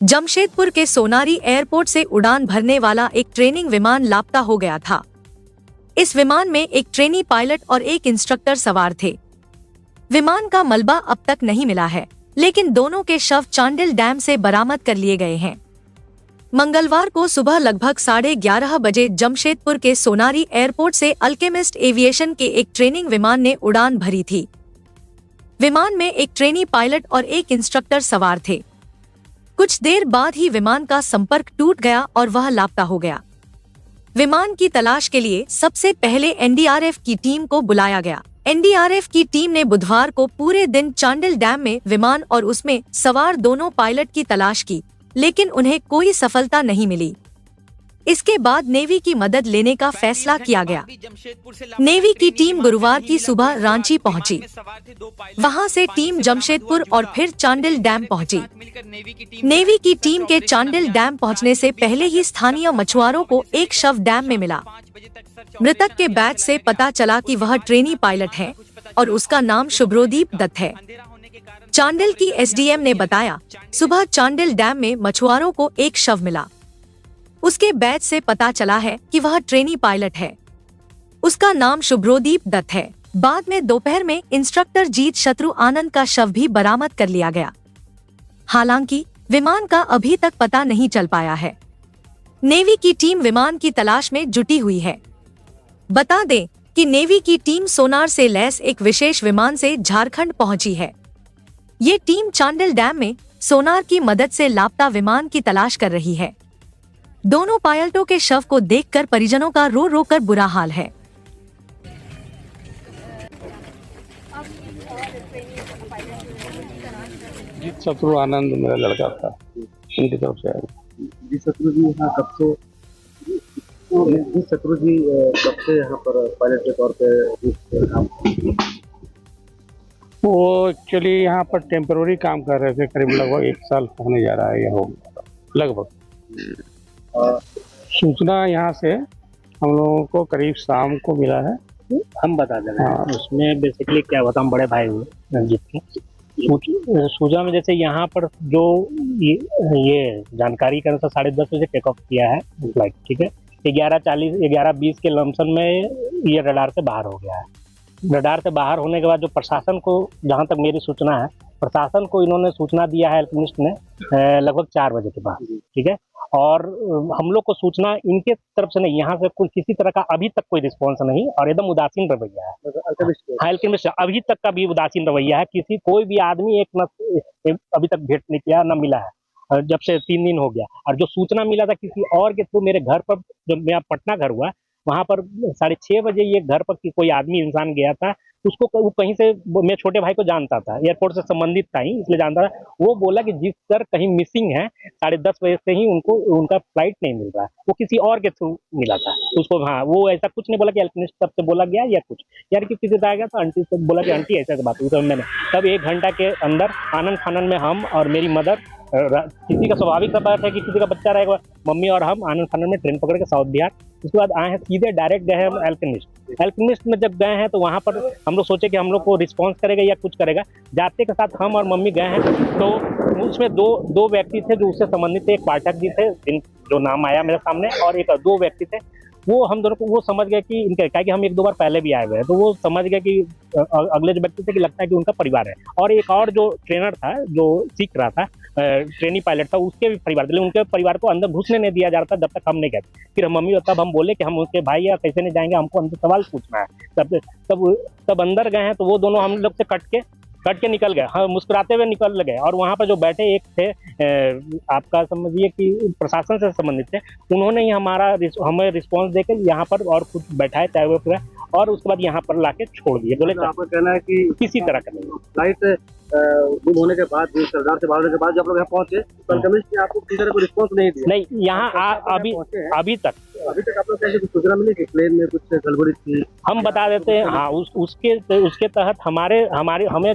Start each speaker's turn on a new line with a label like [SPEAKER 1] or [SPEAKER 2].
[SPEAKER 1] जमशेदपुर के सोनारी एयरपोर्ट से उड़ान भरने वाला एक ट्रेनिंग विमान लापता हो गया था। इस विमान में एक ट्रेनी पायलट और एक इंस्ट्रक्टर सवार थे। विमान का मलबा अब तक नहीं मिला है, लेकिन दोनों के शव चांडिल डैम से बरामद कर लिए गए हैं। मंगलवार को सुबह लगभग 11:30 बजे जमशेदपुर के सोनारी एयरपोर्ट से अल्केमिस्ट एविएशन के एक ट्रेनिंग विमान ने उड़ान भरी थी। विमान में एक ट्रेनी पायलट और एक इंस्ट्रक्टर सवार थे। कुछ देर बाद ही विमान का संपर्क टूट गया और वह लापता हो गया। विमान की तलाश के लिए सबसे पहले एनडीआरएफ की टीम को बुलाया गया। एनडीआरएफ की टीम ने बुधवार को पूरे दिन चांडिल डैम में विमान और उसमें सवार दोनों पायलट की तलाश की, लेकिन उन्हें कोई सफलता नहीं मिली। इसके बाद नेवी की मदद लेने का फैसला किया गया। नेवी की टीम गुरुवार की सुबह रांची पहुंची। वहां से टीम जमशेदपुर और फिर चांडिल डैम पहुंची। नेवी की टीम के चांडिल डैम पहुंचने से पहले ही स्थानीय मछुआरों को एक शव डैम में मिला। मृतक के बैच से पता चला कि वह ट्रेनी पायलट है और उसका नाम शुभ्रोदीप दत्त है। चांडिल की एसडीएम ने बताया, सुबह चांडिल डैम में मछुआरों को एक शव मिला। उसके बैच से पता चला है कि वह ट्रेनी पायलट है। उसका नाम शुभ्रोदीप दत्त है। बाद में दोपहर में इंस्ट्रक्टर जीत शत्रु आनंद का शव भी बरामद कर लिया गया। हालांकि विमान का अभी तक पता नहीं चल पाया है। नेवी की टीम विमान की तलाश में जुटी हुई है। बता दें कि नेवी की टीम सोनार से लैस एक विशेष विमान से झारखंड पहुंची है। ये टीम चांडिल डैम में सोनार की मदद से लापता विमान की तलाश कर रही है। दोनों पायलटों के शव को देखकर परिजनों का रो रो कर बुरा हाल है।
[SPEAKER 2] जीत शत्रु आनंद मेरा लड़का था, उनकी तरफ से आया।
[SPEAKER 3] जी शत्रु जी यहाँ कब से यहाँ पर पायलट के तौर पे
[SPEAKER 2] वो एक्चुअली यहाँ पर टेम्पररी काम कर रहे थे। करीब लगभग 1 साल होने जा रहा है, ये हो लगभग। सूचना यहाँ से हम लोगों को करीब शाम को मिला है।
[SPEAKER 3] हम बता दें उसमें बेसिकली क्या होता, हम बड़े भाई हुए रंजीत के सूचना में, जैसे यहाँ पर जो ये जानकारी के अनुसार 10:30 बजे टेक ऑफ किया है फ्लाइट, ठीक है। 11:20 के लमसम में ये रडार से बाहर हो गया है। रडार से बाहर होने के बाद जो प्रशासन को, जहाँ तक मेरी सूचना है, प्रशासन को इन्होंने सूचना दिया है अल्केमिस्ट ने लगभग 4 बजे के बाद, ठीक है। और हम लोग को सूचना इनके तरफ से नहीं, यहाँ से कोई किसी तरह का अभी तक कोई रिस्पॉन्स नहीं और एकदम उदासीन रवैया है। अल्केमिस्ट अभी तक का भी उदासीन रवैया है। कोई भी आदमी अभी तक भेंट नहीं किया, न मिला है जब से 3 दिन हो गया। और जो सूचना मिला था किसी और के थ्रू, मेरे घर पर, जो मेरा पटना घर हुआ, वहाँ पर 6:30 बजे ये घर पर कोई आदमी इंसान गया था। उसको वो कहीं से, मेरे छोटे भाई को जानता था, एयरपोर्ट से संबंधित था ही, इसलिए जानता था। वो बोला कि जिस सर कहीं मिसिंग है, 10:30 बजे से ही उनका फ्लाइट नहीं मिल रहा है। वो किसी और के थ्रू मिला था उसको। हाँ, वो ऐसा कुछ नहीं बोला कि अल्केमिस्ट तब से बोला गया या कुछ, यार कि किसी से आ गया तो आंटी से बोला कि आंटी ऐसा बात हुई। तो मैंने तब 1 घंटा के अंदर आनंद फानन में हम और मेरी मदर, किसी का स्वाभाविक सा बात है कि किसी का बच्चा रहेगा, मम्मी और हम आनंद फानन में ट्रेन पकड़ के साउथ बिहार, उसके बाद आए हैं सीधे डायरेक्ट गए हैं हम अल्केमिस्ट में। जब गए हैं तो वहाँ पर हम लोग सोचे कि हम लोग को रिस्पांस करेगा या कुछ करेगा। जाते के साथ हम और मम्मी गए हैं तो उसमें दो व्यक्ति थे जो उससे संबंधित थे। एक पाठक जी थे, जो नाम आया मेरे सामने, और 2 व्यक्ति थे। वो हम दोनों को वो समझ गए कि इनके, क्या कि हम 1-2 बार पहले भी आए हुए हैं, तो वो समझ गए कि अगले जो व्यक्ति थे कि लगता है कि उनका परिवार है। और एक और जो ट्रेनर था, जो सीख रहा था, ट्रेनी पायलट था, उसके भी परिवार थे। उनके परिवार को अंदर घुसने नहीं दिया जा रहा था जब तक हम नहीं गए। फिर हम मम्मी, तब हम बोले कि हम उसके भाई या कैसे नहीं जाएंगे, हमको अंदर सवाल पूछना है। तब अंदर गए हैं तो वो दोनों हम लोग से कट के निकल गए। हाँ, मुस्कुराते हुए निकल गए। और वहाँ पर जो बैठे एक थे, आपका समझिए कि प्रशासन से संबंधित थे, उन्होंने ही हमें रिस्पांस देकर यहाँ पर और कुछ बैठाए चाहे हुए, और उसके बाद यहाँ पर लाके छोड़ दिए। बोले आपका कहना है कि
[SPEAKER 2] किसी तरह का नहीं।
[SPEAKER 3] फ्लाइट गुम होने के बाद, सरदार से बाहर होने के बाद जब लोग यहाँ पहुंचे तो अल्केमिस्ट ने आपको किसी तरह कोई रिस्पॉन्स नहीं दिया?
[SPEAKER 2] नहीं, यहाँ अभी तक
[SPEAKER 3] आप लोग कैसे सूचना मिली कि प्लेन में कुछ गड़बड़ी थी?
[SPEAKER 2] हम बता देते हैं। हाँ, उसके तहत हमें